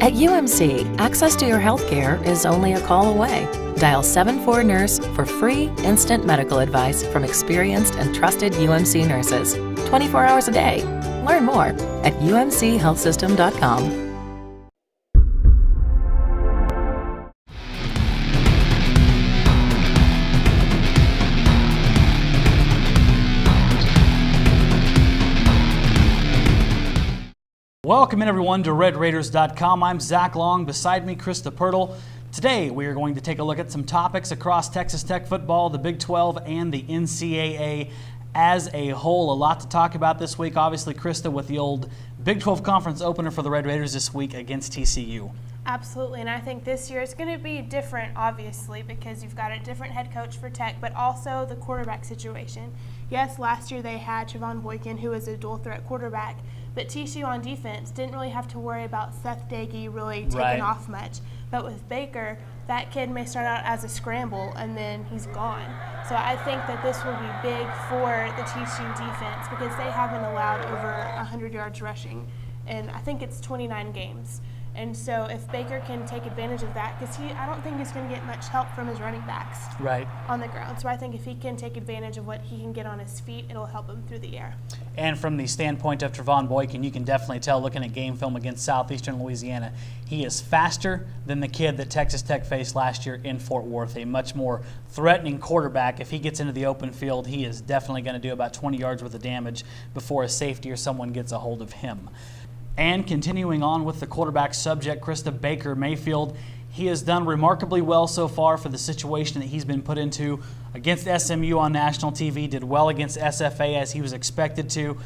At UMC, access to your health care is only a call away. Dial 74NURSE for free, instant medical advice from experienced and trusted UMC nurses, 24 hours a day. Learn more at umchealthsystem.com. Welcome in everyone to RedRaiders.com. I'm Zach Long, beside me Krista Pirtle. Today we are going to take a look at some topics across Texas Tech football, the Big 12, and the NCAA as a whole. A lot to talk about this week. Obviously, Krista, with the old Big 12 conference opener for the Red Raiders this week against TCU. Absolutely, and I think this year is going to be different, obviously, because you've got a different head coach for Tech, but also the quarterback situation. Yes, last year they had Trevon Boykin, who was a dual-threat quarterback, but TCU on defense didn't really have to worry about Seth Dagey really taking off much. But with Baker, that kid may start out as a scramble, and then he's gone. So I think that this will be big for the TCU defense because they haven't allowed over 100 yards rushing, and I think it's 29 games. And so if Baker can take advantage of that, because I don't think he's going to get much help from his running backs on the ground. So I think if he can take advantage of what he can get on his feet, it'll help him through the air. And from the standpoint of Trevon Boykin, you can definitely tell looking at game film against Southeastern Louisiana, he is faster than the kid that Texas Tech faced last year in Fort Worth, a much more threatening quarterback. If he gets into the open field, he is definitely going to do about 20 yards worth of damage before a safety or someone gets a hold of him. And continuing on with the quarterback subject, Krista, Baker Mayfield, he has done remarkably well so far for the situation that he's been put into against SMU on national TV, did well against SFA as he was expected to.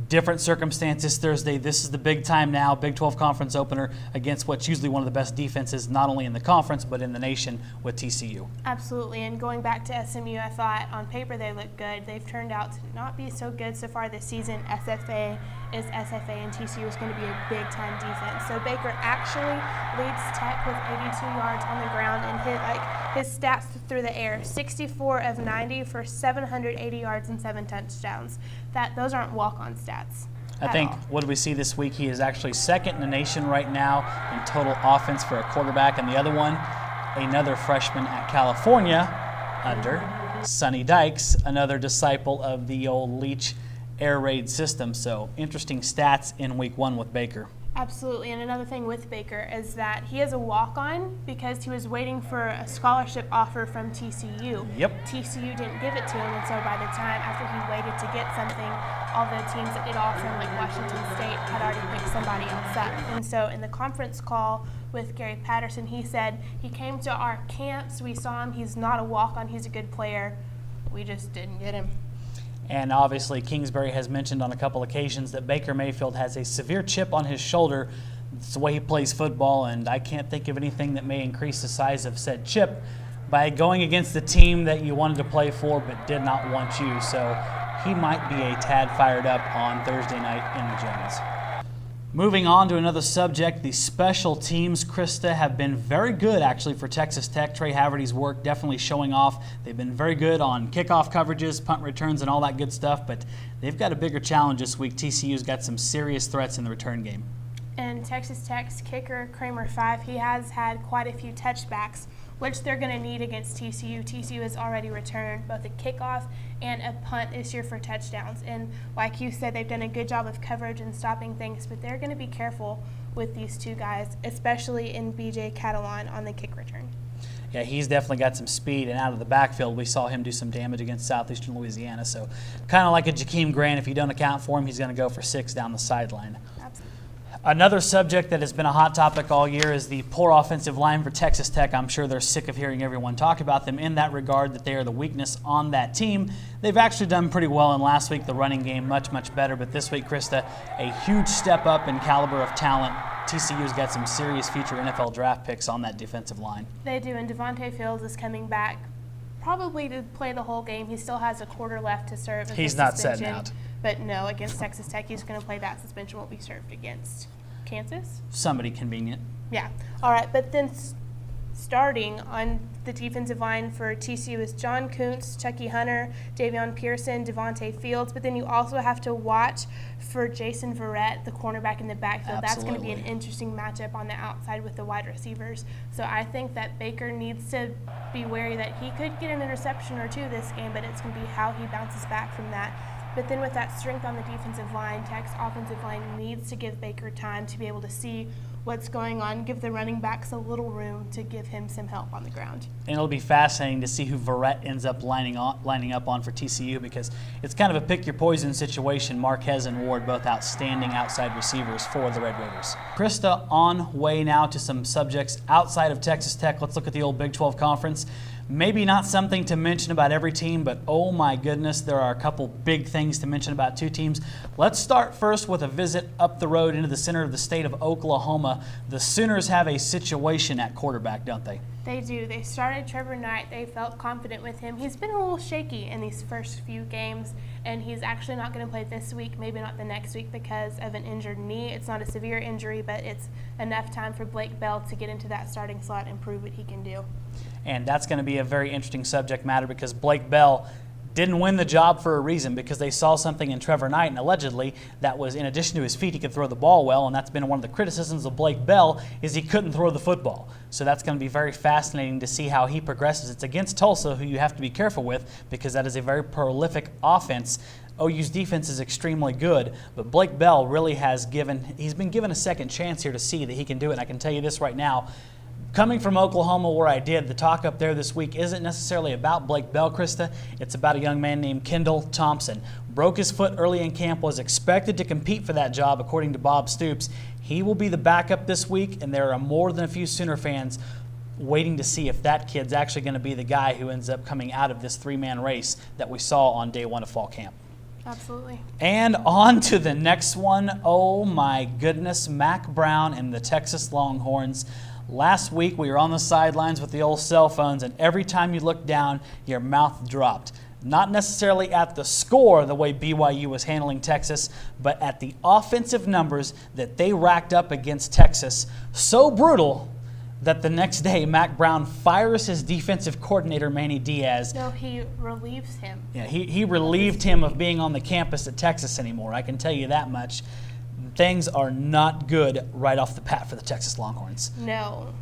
Different circumstances Thursday. This is the big time now, Big 12 conference opener against what's usually one of the best defenses, not only in the conference, but in the nation with TCU. Absolutely, and going back to SMU, I thought on paper they looked good. They've turned out to not be so good so far this season. SFA is SFA, and TCU is going to be a big-time defense. So Baker actually leads Tech with 82 yards on the ground and hit his stats through the air, 64 of 90 for 780 yards and 7 touchdowns. Those aren't walk-on stats. I think, what do we see this week? He is actually second in the nation right now in total offense for a quarterback. And the other one, another freshman at California under Sonny Dykes, another disciple of the old Leach air raid system. So interesting stats in week 1 with Baker. Absolutely, and another thing with Baker is that he is a walk-on because he was waiting for a scholarship offer from TCU. Yep. TCU didn't give it to him, and so by the time after he waited to get something, all the teams that did offer him, like Washington State, had already picked somebody else up. And so in the conference call with Gary Patterson, he said, he came to our camps, we saw him, he's not a walk-on, he's a good player. We just didn't get him. And obviously Kingsbury has mentioned on a couple occasions that Baker Mayfield has a severe chip on his shoulder. It's the way he plays football, and I can't think of anything that may increase the size of said chip by going against the team that you wanted to play for but did not want you. So he might be a tad fired up on Thursday night in the Jones. Moving on to another subject, the special teams, Krista, have been very good actually for Texas Tech. Trey Haverty's work definitely showing off. They've been very good on kickoff coverages, punt returns, and all that good stuff, but they've got a bigger challenge this week. TCU's got some serious threats in the return game. And Texas Tech's kicker, Kramer 5, he has had quite a few touchbacks, which they're going to need against TCU. TCU has already returned both a kickoff and a punt this year for touchdowns. And like you said, they've done a good job of coverage and stopping things, but they're going to be careful with these two guys, especially in B.J. Catalan on the kick return. Yeah, he's definitely got some speed, and out of the backfield, we saw him do some damage against Southeastern Louisiana. So kind of like a Jakeem Grant, if you don't account for him, he's going to go for 6 down the sideline. Absolutely. Another subject that has been a hot topic all year is the poor offensive line for Texas Tech. I'm sure they're sick of hearing everyone talk about them in that regard, that they are the weakness on that team. They've actually done pretty well in last week, the running game much, much better. But this week, Krista, a huge step up in caliber of talent. TCU's got some serious future NFL draft picks on that defensive line. They do, and Devontae Fields is coming back probably to play the whole game. He still has a quarter left to serve. He's not setting out. But no, against Texas Tech, he's going to play that. Suspension will be served against Kansas. Somebody convenient. Yeah. All right, but then starting on the defensive line for TCU is John Kuntz, Chucky Hunter, Davion Pearson, Devontae Fields, but then you also have to watch for Jason Verrett, the cornerback in the backfield. That's going to be an interesting matchup on the outside with the wide receivers. So I think that Baker needs to be wary that he could get an interception or two this game, but it's going to be how he bounces back from that. But then with that strength on the defensive line, Tech's offensive line needs to give Baker time to be able to see what's going on, give the running backs a little room to give him some help on the ground. And it'll be fascinating to see who Verrett ends up lining up on for TCU, because it's kind of a pick-your-poison situation. Marquez and Ward, both outstanding outside receivers for the Red Raiders. Krista, on way now to some subjects outside of Texas Tech. Let's look at the old Big 12 Conference. Maybe not something to mention about every team, but oh my goodness, there are a couple big things to mention about two teams. Let's start first with a visit up the road into the center of the state of Oklahoma. The Sooners have a situation at quarterback, don't they? They do. They started Trevor Knight. They felt confident with him. He's been a little shaky in these first few games, and he's actually not going to play this week, maybe not the next week, because of an injured knee. It's not a severe injury, but it's enough time for Blake Bell to get into that starting slot and prove what he can do. And that's going to be a very interesting subject matter, because Blake Bell didn't win the job for a reason, because they saw something in Trevor Knight, and allegedly that was, in addition to his feet, he could throw the ball well, and that's been one of the criticisms of Blake Bell, is he couldn't throw the football. So that's going to be very fascinating to see how he progresses. It's against Tulsa, who you have to be careful with, because that is a very prolific offense. OU's defense is extremely good, but Blake Bell really he's been given a second chance here to see that he can do it. And I can tell you this right now, coming from Oklahoma, where I did, the talk up there this week isn't necessarily about Blake Bell, Krista. It's about a young man named Kendall Thompson. Broke his foot early in camp, was expected to compete for that job, according to Bob Stoops. He will be the backup this week, and there are more than a few Sooner fans waiting to see if that kid's actually going to be the guy who ends up coming out of this three-man race that we saw on day one of fall camp. Absolutely. And on to the next one. Oh my goodness, Mack Brown and the Texas Longhorns. Last week we were on the sidelines with the old cell phones, and every time you looked down, your mouth dropped. Not necessarily at the score, the way BYU was handling Texas, but at the offensive numbers that they racked up against Texas. So brutal that the next day Mack Brown fires his defensive coordinator, Manny Diaz. No, he relieves him. Yeah, he relieved him of being on the campus at Texas anymore. I can tell you that much. Things are not good right off the bat for the Texas Longhorns. No.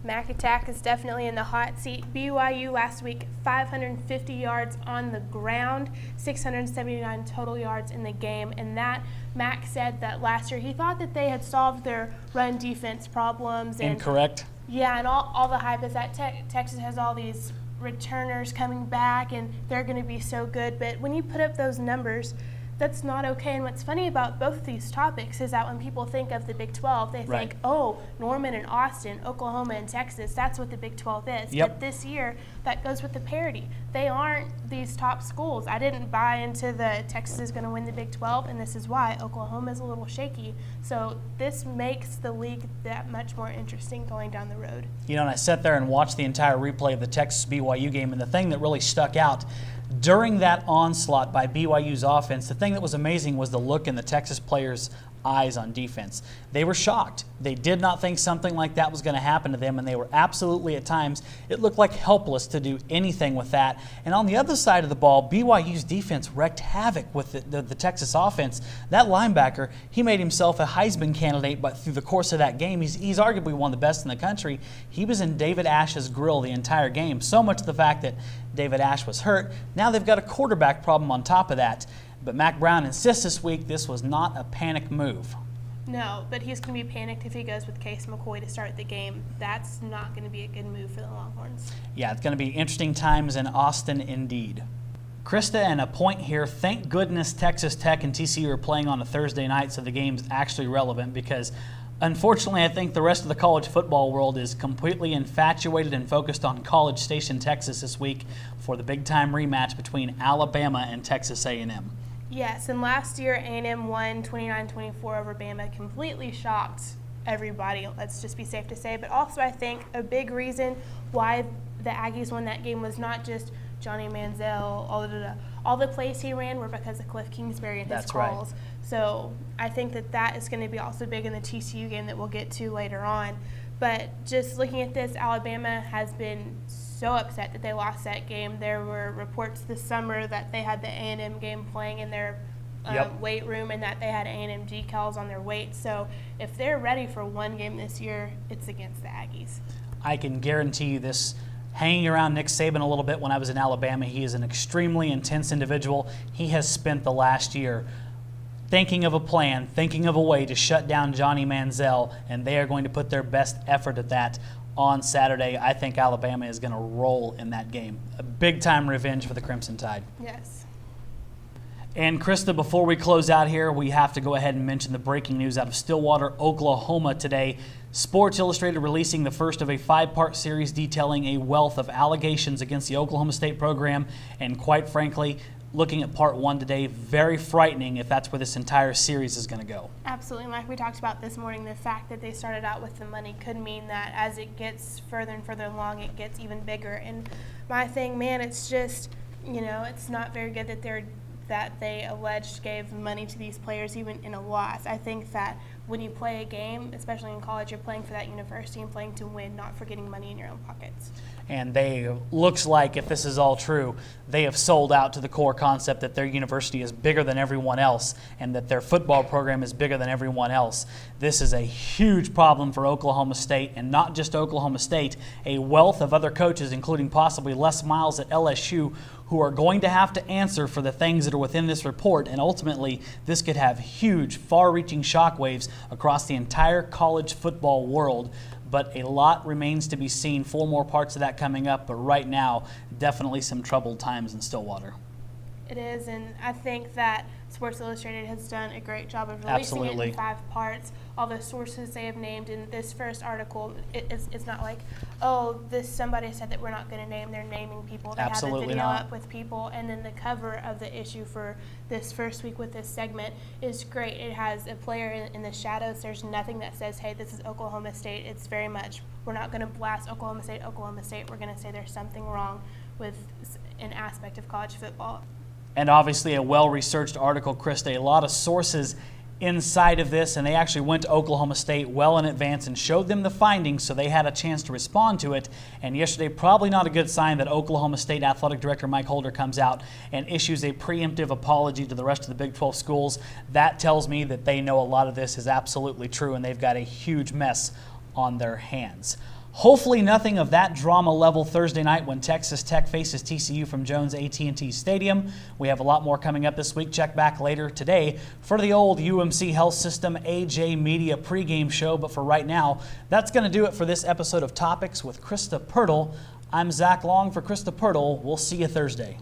Mack Attack is definitely in the hot seat. BYU last week, 550 yards on the ground, 679 total yards in the game. And that, Mack said that last year he thought that they had solved their run defense problems. And, incorrect. Yeah, and all the hype is that Texas has all these returners coming back and they're going to be so good. But when you put up those numbers, that's not okay. And what's funny about both of these topics is that when people think of the Big 12, they think, oh, Norman and Austin, Oklahoma and Texas, that's what the Big 12 is. Yep. But this year, that goes with the parity. They aren't these top schools. I didn't buy into the Texas is going to win the Big 12, and this is why. Oklahoma is a little shaky. So this makes the league that much more interesting going down the road. You know, and I sat there and watched the entire replay of the Texas-BYU game, and the thing that really stuck out during that onslaught by BYU's offense, the thing that was amazing was the look in the Texas players' eyes on defense. They were shocked. They did not think something like that was going to happen to them, and they were absolutely, at times, it looked like helpless to do anything with that. And on the other side of the ball, BYU's defense wreaked havoc with the Texas offense. That linebacker, he made himself a Heisman candidate but through the course of that game. He's arguably one of the best in the country. He was in David Ash's grill the entire game, so much to the fact that David Ash was hurt. Now they've got a quarterback problem on top of that. But Mack Brown insists this week this was not a panic move. No, but he's going to be panicked if he goes with Case McCoy to start the game. That's not going to be a good move for the Longhorns. Yeah, it's going to be interesting times in Austin indeed. Krista, and a point here, thank goodness Texas Tech and TCU are playing on a Thursday night, so the game's actually relevant, because unfortunately I think the rest of the college football world is completely infatuated and focused on College Station, Texas this week for the big-time rematch between Alabama and Texas A&M. Yes, and last year A&M won 29-24 over Bama, completely shocked everybody, let's just be safe to say. But also I think a big reason why the Aggies won that game was not just Johnny Manziel, all the plays he ran were because of Cliff Kingsbury and his calls. Right. So I think that is going to be also big in the TCU game that we'll get to later on. But just looking at this, Alabama has been so upset that they lost that game. There were reports this summer that they had the A&M game playing in their weight room and that they had A&M decals on their weight. So if they're ready for one game this year, it's against the Aggies. I can guarantee you this. Hanging around Nick Saban a little bit when I was in Alabama, he is an extremely intense individual. He has spent the last year thinking of a plan, thinking of a way to shut down Johnny Manziel, and they are going to put their best effort at that on Saturday. I think Alabama is going to roll in that game. A big-time revenge for the Crimson Tide. Yes. And Krista, before we close out here, we have to go ahead and mention the breaking news out of Stillwater, Oklahoma today. Sports Illustrated releasing the first of a 5-part series detailing a wealth of allegations against the Oklahoma State program, and quite frankly, looking at part 1 today, very frightening if that's where this entire series is going to go. Absolutely. Like we talked about this morning, the fact that they started out with the money could mean that as it gets further and further along, it gets even bigger. And my thing, man, it's just, it's not very good that they alleged gave money to these players even in a loss. I think that when you play a game, especially in college, you're playing for that university and playing to win, not for getting money in your own pockets. And looks like, if this is all true, they have sold out to the core concept that their university is bigger than everyone else and that their football program is bigger than everyone else. This is a huge problem for Oklahoma State, and not just Oklahoma State, a wealth of other coaches, including possibly Les Miles at LSU, who are going to have to answer for the things that are within this report, and ultimately this could have huge, far-reaching shockwaves across the entire college football world. But a lot remains to be seen. 4 more parts of that coming up, but right now, definitely some troubled times in Stillwater. It is, and I think that Sports Illustrated has done a great job of releasing it in 5 parts. All the sources they have named in this first article, it's not like, somebody said that we're not going to name. They're naming people. They have a video up with people, and then the cover of the issue for this first week with this segment is great. It has a player in the shadows. There's nothing that says, hey, this is Oklahoma State. It's very much, we're not going to blast Oklahoma State. We're going to say there's something wrong with an aspect of college football. And obviously a well-researched article, Krista, a lot of sources inside of this, and they actually went to Oklahoma State well in advance and showed them the findings so they had a chance to respond to it. And yesterday, probably not a good sign that Oklahoma State Athletic Director Mike Holder comes out and issues a preemptive apology to the rest of the Big 12 schools. That tells me that they know a lot of this is absolutely true, and they've got a huge mess on their hands. Hopefully nothing of that drama level Thursday night when Texas Tech faces TCU from Jones AT&T Stadium. We have a lot more coming up this week. Check back later today for the old UMC Health System AJ Media pregame show. But for right now, that's going to do it for this episode of Topics with Krista Pirtle. I'm Zach Long for Krista Pirtle. We'll see you Thursday.